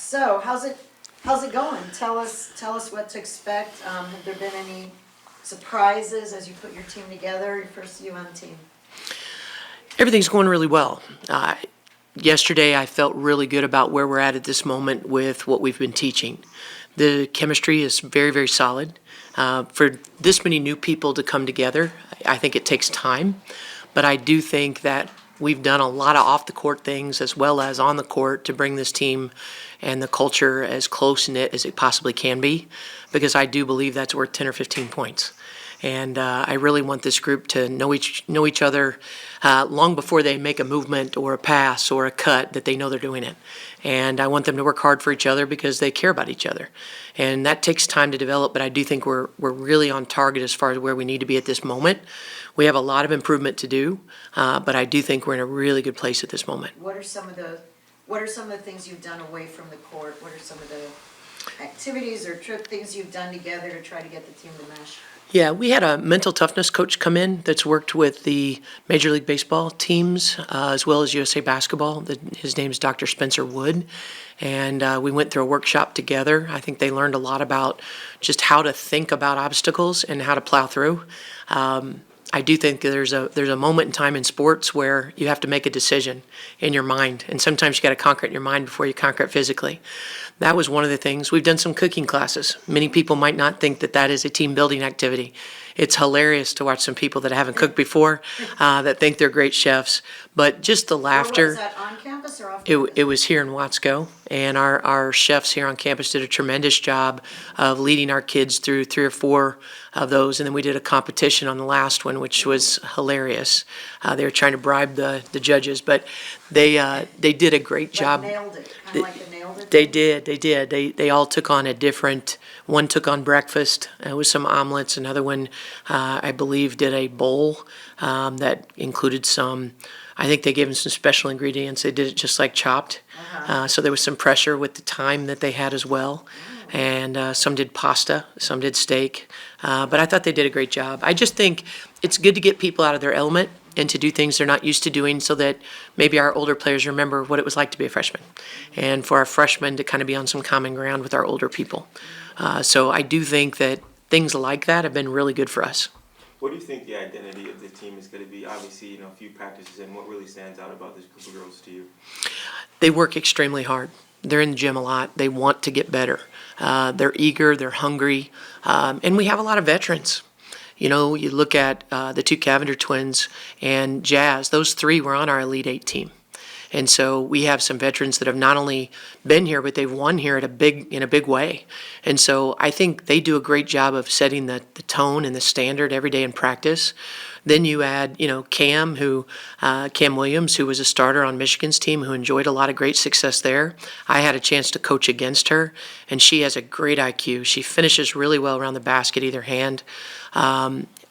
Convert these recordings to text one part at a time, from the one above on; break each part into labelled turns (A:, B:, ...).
A: So how's it going? Tell us what to expect. Have there been any surprises as you put your team together, your first U team?
B: Everything's going really well. Yesterday, I felt really good about where we're at this moment with what we've been teaching. The chemistry is very, very solid. For this many new people to come together, I think it takes time, but I do think that we've done a lot of off-the-court things as well as on the court to bring this team and the culture as close-knit as it possibly can be, because I do believe that's worth 10 or 15 points. And I really want this group to know each other long before they make a movement or a pass or a cut, that they know they're doing it. And I want them to work hard for each other because they care about each other. And that takes time to develop, but I do think we're really on target as far as where we need to be at this moment. We have a lot of improvement to do, but I do think we're in a really good place at this moment.
A: What are some of the things you've done away from the court? What are some of the activities or things you've done together to try to get the team to mesh?
B: Yeah, we had a mental toughness coach come in that's worked with the Major League Baseball teams as well as USA Basketball. His name is Dr. Spencer Wood, and we went through a workshop together. I think they learned a lot about just how to think about obstacles and how to plow through. I do think there's a moment in time in sports where you have to make a decision in your mind, and sometimes you got to conquer it in your mind before you conquer it physically. That was one of the things. We've done some cooking classes. Many people might not think that that is a team building activity. It's hilarious to watch some people that haven't cooked before that think they're great chefs, but just the laughter.
A: Was that on campus or off
B: It
A: campus?
B: was here in Watsco, and our chefs here on campus did a tremendous job of leading our kids through 3 or 4 of those, and then we did a competition on the last one, which was hilarious. They were trying to bribe the judges, but they did a great job.
A: Like nailed it, kind of like the nailed it.
B: They did. They all took on a different. One took on breakfast with some omelets. Another one, I believe, did a bowl that included some. I think they gave them some special ingredients. They did it just like chopped. So there was some pressure with the time that they had as well. And some did pasta, some did steak. But I thought they did a great job. I just think it's good to get people out of their element and to do things they're not used to doing, so that maybe our older players remember what it was like to be a freshman. And for our freshmen to kind of be on some common ground with our older people. So I do think that things like that have been really good for us.
C: What do you think the identity of the team is going to be? Obviously, a few practices in. What really stands out about this group of girls to you?
B: They work extremely hard. They're in the gym a lot. They want to get better. They're eager. They're hungry. And we have a lot of veterans. You look at the 2 Cavender twins and Jazz. Those 3 were on our Elite 8 team. And so we have some veterans that have not only been here, but they've won here in a big way. And so I think they do a great job of setting the tone and the standard every day in practice. Then you add, Cam Williams, who was a starter on Michigan's team, who enjoyed a lot of great success there. I had a chance to coach against her, and she has a great IQ. She finishes really well around the basket, either hand.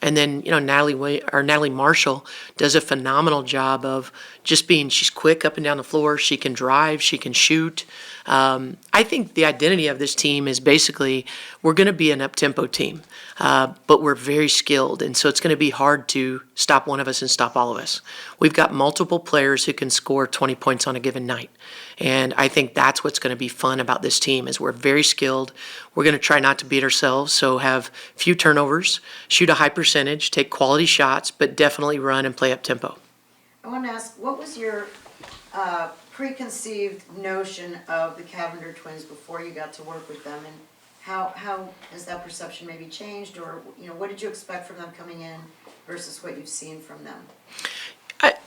B: And then, Natalie Marshall does a phenomenal job of just she's quick up and down the floor. She can drive, she can shoot. I think the identity of this team is basically we're going to be an up-tempo team, but we're very skilled, and so it's going to be hard to stop one of us and stop all of us. We've got multiple players who can score 20 points on a given night, and I think that's what's going to be fun about this team is we're very skilled. We're going to try not to beat ourselves, so have few turnovers, shoot a high percentage, take quality shots, but definitely run and play up-tempo.
A: I want to ask, what was your preconceived notion of the Cavender twins before you got to work with them, and how has that perception maybe changed, or what did you expect from them coming in versus what you've seen from them?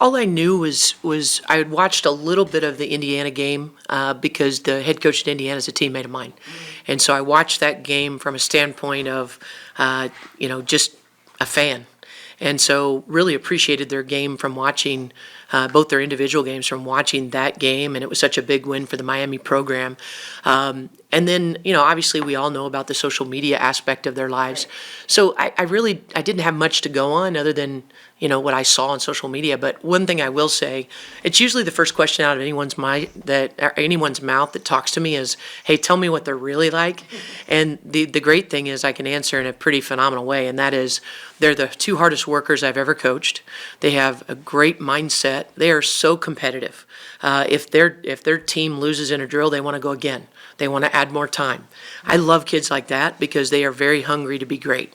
B: All I knew was I had watched a little bit of the Indiana game because the head coach at Indiana is a teammate of mine. And so I watched that game from a standpoint of, just a fan. And so really appreciated their game from watching, both their individual games from watching that game, and it was such a big win for the Miami program. And then, obviously we all know about the social media aspect of their lives. So I didn't have much to go on other than, what I saw on social media. But one thing I will say, it's usually the first question out of anyone's mind anyone's mouth that talks to me is, "Hey, tell me what they're really like." And the great thing is I can answer in a pretty phenomenal way, and that is they're the two hardest workers I've ever coached. They have a great mindset. They are so competitive. If their team loses in a drill, they want to go again. They want to add more time. I love kids like that because they are very hungry to be great.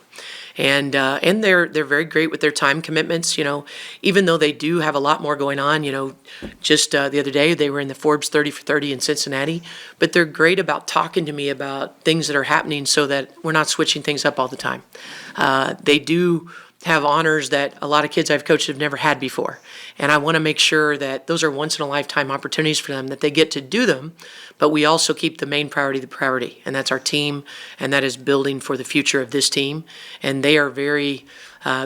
B: And they're very great with their time commitments. Even though they do have a lot more going on. Just the other day they were in the Forbes 30 for 30 in Cincinnati. But they're great about talking to me about things that are happening so that we're not switching things up all the time. They do have honors that a lot of kids I've coached have never had before. And I want to make sure that those are once-in-a-lifetime opportunities for them, that they get to do them, but we also keep the main priority the priority, and that's our team, and that is building for the future of this team. And they are very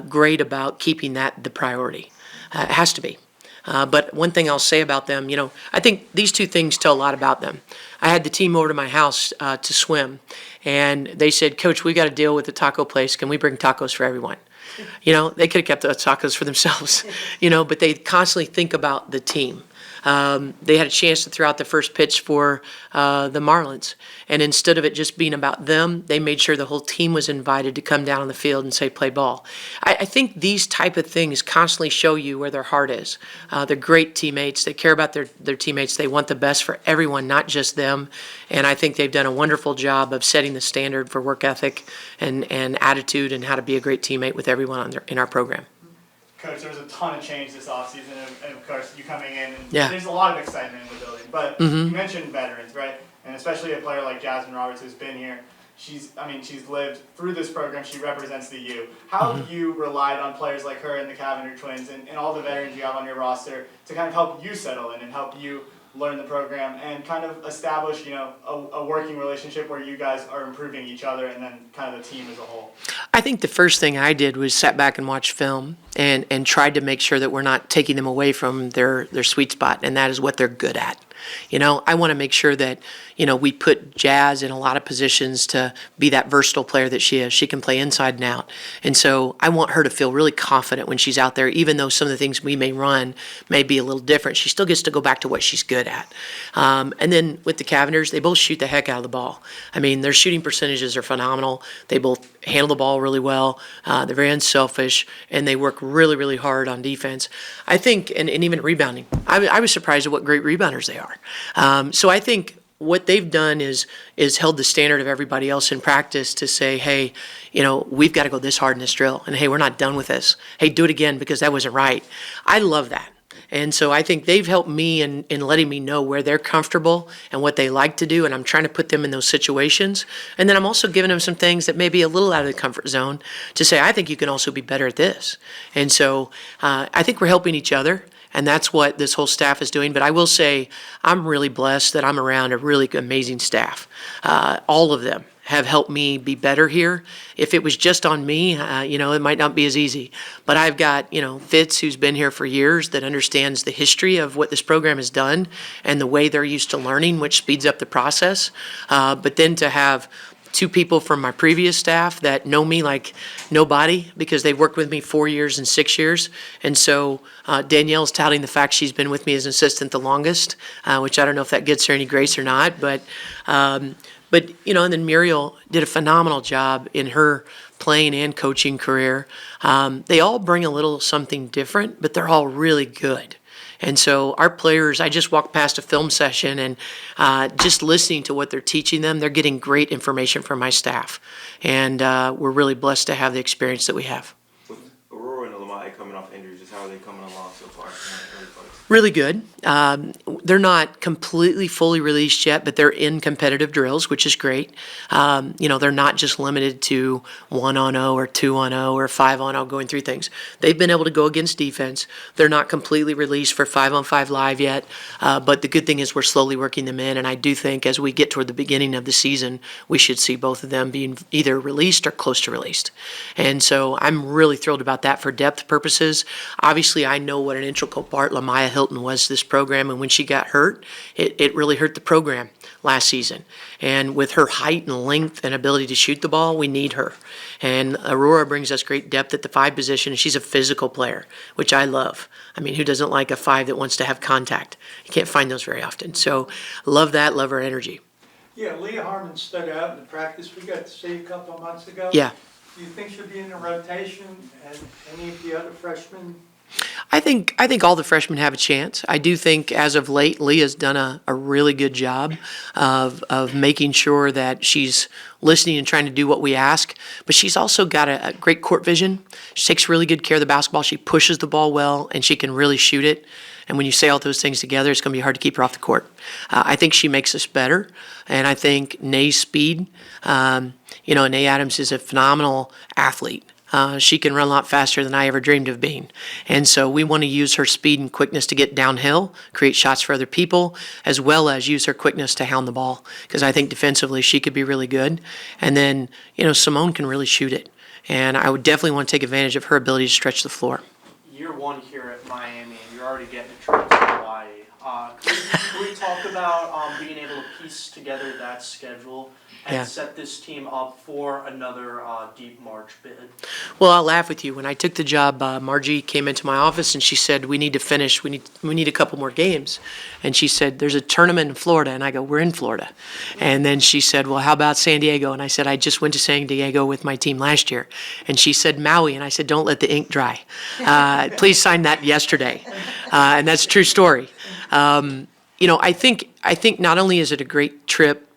B: great about keeping that the priority. It has to be. But one thing I'll say about them, I think these two things tell a lot about them. I had the team over to my house to swim, and they said, "Coach, we got to deal with the taco place. Can we bring tacos for everyone?" They could have kept the tacos for themselves, but they constantly think about the team. They had a chance to throw out the first pitch for the Marlins. And instead of it just being about them, they made sure the whole team was invited to come down on the field and say, "Play ball." I think these type of things constantly show you where their heart is. They're great teammates. They care about their teammates. They want the best for everyone, not just them. And I think they've done a wonderful job of setting the standard for work ethic and attitude and how to be a great teammate with everyone in our program.
D: Coach, there was a ton of change this offseason, and of course, you coming in, and
B: Yeah.
D: there's a lot of excitement in the building. But you mentioned veterans, right? And especially a player like Jasmine Roberts, who's been here. She's lived through this program. She represents the U. How have you relied on players like her and the Cavender twins and all the veterans you have on your roster to kind of help you settle in and help you learn the program and kind of establish, a working relationship where you guys are improving each other and then kind of the team as a whole?
B: I think the first thing I did was sat back and watched film and tried to make sure that we're not taking them away from their sweet spot, and that is what they're good at. I want to make sure that, we put Jazz in a lot of positions to be that versatile player that she is. She can play inside and out. And so I want her to feel really confident when she's out there, even though some of the things we may run may be a little different. She still gets to go back to what she's good at. And then with the Cavenders, they both shoot the heck out of the ball. I mean, their shooting percentages are phenomenal. They both handle the ball really well. They're very unselfish, and they work really, really hard on defense. I think, and even rebounding. I was surprised at what great rebounders they are. So I think what they've done is held the standard of everybody else in practice to say, "Hey, we've got to go this hard in this drill, and hey, we're not done with this. Hey, do it again because that wasn't right." I love that. And so I think they've helped me in letting me know where they're comfortable and what they like to do, and I'm trying to put them in those situations. And then I'm also giving them some things that may be a little out of the comfort zone to say, "I think you can also be better at this." And so I think we're helping each other. And that's what this whole staff is doing. But I will say I'm really blessed that I'm around a really amazing staff. All of them have helped me be better here. If it was just on me, it might not be as easy. But I've got, Fitz, who's been here for years, that understands the history of what this program has done and the way they're used to learning, which speeds up the process. But then to have two people from my previous staff that know me like nobody because they've worked with me 4 years and 6 years. And so Danielle's touting the fact she's been with me as an assistant the longest, which I don't know if that gets her any grace or not. But and then Muriel did a phenomenal job in her playing and coaching career. They all bring a little something different, but they're all really good. And so our players, I just walked past a film session and just listening to what they're teaching them, they're getting great information from my staff. And we're really blessed to have the experience that we have.
C: With Aurora and Lamai coming off injuries, just how are they coming along so far?
B: Really good. They're not completely fully released yet, but they're in competitive drills, which is great. They're not just limited to 1-on-0 or 2-on-0 or 5-on-0 going through things. They've been able to go against defense. They're not completely released for 5-on-5 live yet, but the good thing is we're slowly working them in, and I do think as we get toward the beginning of the season, we should see both of them being either released or close to released. And so I'm really thrilled about that for depth purposes. Obviously, I know what an integral part Lamaya Hill Hilton was to this program, and when she got hurt, it really hurt the program last season. And with her height and length and ability to shoot the ball, we need her. And Aurora brings us great depth at the 5 position, and she's a physical player, which I love. I mean, who doesn't like a 5 that wants to have contact? You can't find those very often. So love that, love her energy.
E: Yeah, Leah Harmon stood out in the practice we got to see a couple of months ago.
B: Yeah.
E: Do you think she'll be in the rotation, and any of the other freshmen?
B: I think all the freshmen have a chance. I do think as of late, Leah's done a really good job of making sure that she's listening and trying to do what we ask. But she's also got a great court vision. She takes really good care of the basketball. She pushes the ball well, and she can really shoot it. And when you say all those things together, it's going to be hard to keep her off the court. I think she makes us better. And I think Nay's speed, Nay Adams is a phenomenal athlete. She can run a lot faster than I ever dreamed of being. And so we want to use her speed and quickness to get downhill, create shots for other people, as well as use her quickness to hound the ball. Because I think defensively she could be really good. And then, Simone can really shoot it. And I would definitely want to take advantage of her ability to stretch the floor.
F: Year 1 here at Miami, and you're already getting a trip to Hawaii. Could we talk about being able to piece together that schedule and set this team up for another deep March bid?
B: Well, I'll laugh with you. When I took the job, Margie came into my office and she said, "We need to finish. We need a couple more games." And she said, "There's a tournament in Florida." And I go, "We're in Florida." And then she said, "Well, how about San Diego?" And I said, "I just went to San Diego with my team last year." And she said, "Maui." And I said, "Don't let the ink dry. Please sign that yesterday." And that's a true story. I think not only is it a great trip,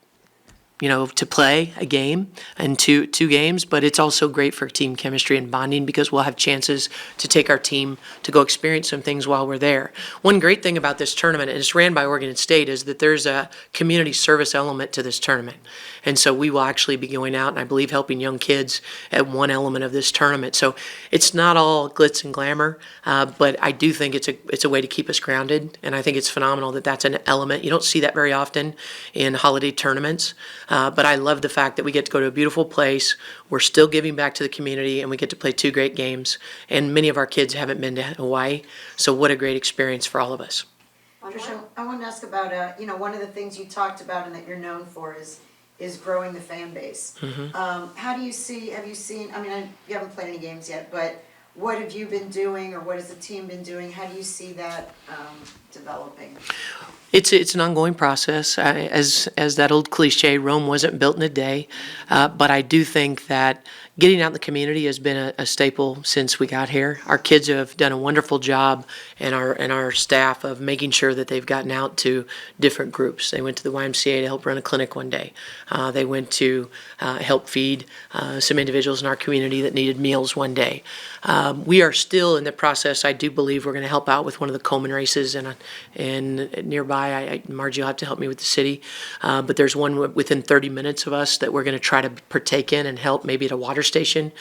B: to play a game and two games, but it's also great for team chemistry and bonding because we'll have chances to take our team to go experience some things while we're there. One great thing about this tournament, and it's ran by Oregon State, is that there's a community service element to this tournament. And so we will actually be going out and I believe helping young kids at one element of this tournament. So it's not all glitz and glamour, but I do think it's a way to keep us grounded, and I think it's phenomenal that that's an element. You don't see that very often in holiday tournaments. But I love the fact that we get to go to a beautiful place, we're still giving back to the community, and we get to play 2 great games. And many of our kids haven't been to Hawaii, so what a great experience for all of us.
A: Tricia, I want to ask about, one of the things you talked about and that you're known for is growing the fan base. How do you see, have you seen, you haven't played any games yet, but what have you been doing or what has the team been doing? How do you see that developing?
B: It's an ongoing process. As that old cliche, Rome wasn't built in a day. But I do think that getting out in the community has been a staple since we got here. Our kids have done a wonderful job, and our staff of making sure that they've gotten out to different groups. They went to the YMCA to help run a clinic one day. They went to help feed some individuals in our community that needed meals one day. We are still in the process. I do believe we're going to help out with one of the Coleman races and nearby. Margie will have to help me with the city, but there's one within 30 minutes of us that we're going to try to partake in and help, maybe at a water station.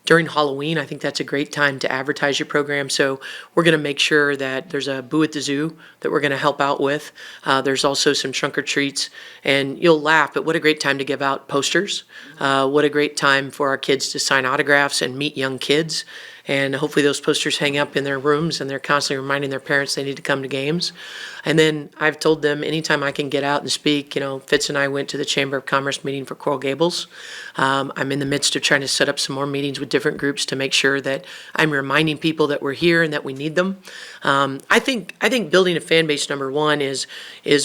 B: During Halloween, I think that's a great time to advertise your program, so we're going to make sure that there's a Boo at the Zoo that we're going to help out with. There's also some trunk or treats, and you'll laugh, but what a great time to give out posters. What a great time for our kids to sign autographs and meet young kids. And hopefully those posters hang up in their rooms and they're constantly reminding their parents they need to come to games. And then I've told them anytime I can get out and speak, Fitz and I went to the Chamber of Commerce meeting for Coral Gables. I'm in the midst of trying to set up some more meetings with different groups to make sure that I'm reminding people that we're here and that we need them. I think building a fan base, number one, is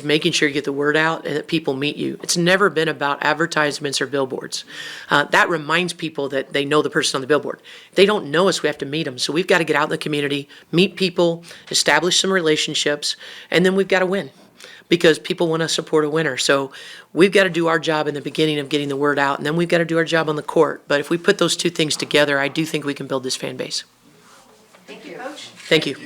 B: making sure you get the word out and that people meet you. It's never been about advertisements or billboards. That reminds people that they know the person on the billboard. If they don't know us, we have to meet them. So we've got to get out in the community, meet people, establish some relationships, and then we've got to win because people want to support a winner. So we've got to do our job in the beginning of getting the word out, and then we've got to do our job on the court. But if we put those 2 things together, I do think we can build this fan base.
A: Thank you, Coach.
B: Thank you.